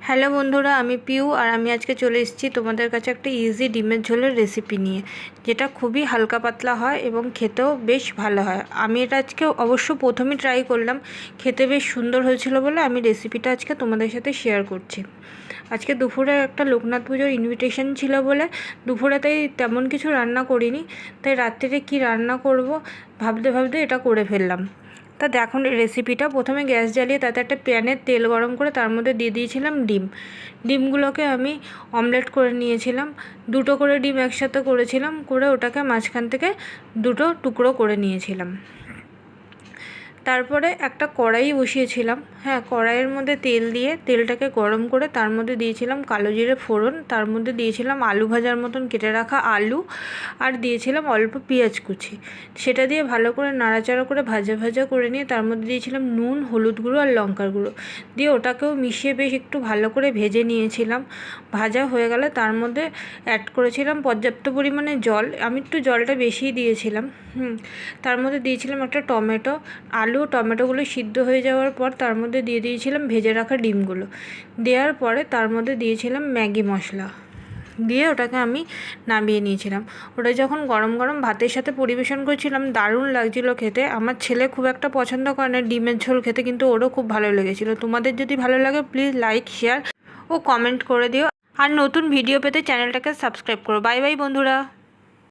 Hello বন্ধুরা, আমি পিউ আর আমি আজকে চলে এসেছি তোমাদের কাছে একটা ইজি ডিমের ঝোলের রেসিপি নিয়ে, যেটা খুবই হালকা পাতলা হয় এবং খেতেও বেশ ভালো হয়। আমি এটা আজকে অবশ্য প্রথমেই ট্রাই করলাম, খেতে বেশ সুন্দর হয়েছিল বলে আমি রেসিপিটা আজকে তোমাদের সাথে শেয়ার করছি। আজকে দুপুরে একটা লোকনাথ পুজোর ইনভিটেশন ছিল বলে দুপুরে তাই তেমন কিছু রান্না করিনি, তাই রাত্রিরে কি রান্না করব ভাবতে ভাবতে এটা করে ফেললাম। তা দেখুন রেসিপিটা, প্রথমে গ্যাস জ্বালিয়ে তাতে একটা প্যানে তেল গরম করে তার মধ্যে দিয়ে দিয়েছিলাম ডিমগুলোকে আমি অমলেট করে নিয়েছিলাম। দুটো করে ডিম একসাথে করেছিলাম, করে ওটাকে মাঝখান থেকে দুটো টুকরো করে নিয়েছিলাম। তারপরে একটা কড়াই বসিয়েছিলাম। কড়াইয়ের মধ্যে তেল দিয়ে তেলটাকে গরম করে তার মধ্যে দিয়েছিলাম কালো জিরে ফোড়ন, তার মধ্যে দিয়েছিলাম আলু ভাজার মতন কেটে রাখা আলু, আর দিয়েছিলাম অল্প পেঁয়াজ কুচি। সেটা দিয়ে ভালো করে নাড়াচাড়া করে ভাজা ভাজা করে নিয়ে তার মধ্যে দিয়েছিলাম নুন, হলুদ গুঁড়ো আর লঙ্কার গুঁড়ো দিয়ে ওটাকেও মিশিয়ে বেশ একটু ভালো করে ভেজে নিয়েছিলাম। ভাজা হয়ে গেলে তার মধ্যে অ্যাড করেছিলাম পর্যাপ্ত পরিমাণে জল, আমি একটু জলটা বেশিই দিয়েছিলাম। তার মধ্যে দিয়েছিলাম একটা টমেটো, আলু টমেটোগুলো সিদ্ধ হয়ে যাওয়ার পর তার মধ্যে দিয়ে দিয়েছিলাম ভেজে রাখা ডিমগুলো। দেওয়ার পরে তার মধ্যে দিয়েছিলাম ম্যাগি মশলা, দিয়ে ওটাকে আমি নামিয়ে নিয়েছিলাম। ওটা যখন গরম গরম ভাতের সাথে পরিবেশন করছিলাম দারুণ লাগছিলো খেতে। আমার ছেলে খুব একটা পছন্দ করে না ডিমের ঝোল খেতে, কিন্তু ওরও খুব ভালো লেগেছিলো। তোমাদের যদি ভালো লাগে প্লিজ লাইক, শেয়ার ও কমেন্ট করে দিও, আর নতুন ভিডিও পেতে চ্যানেলটাকে সাবস্ক্রাইব করো। বাই বাই বন্ধুরা।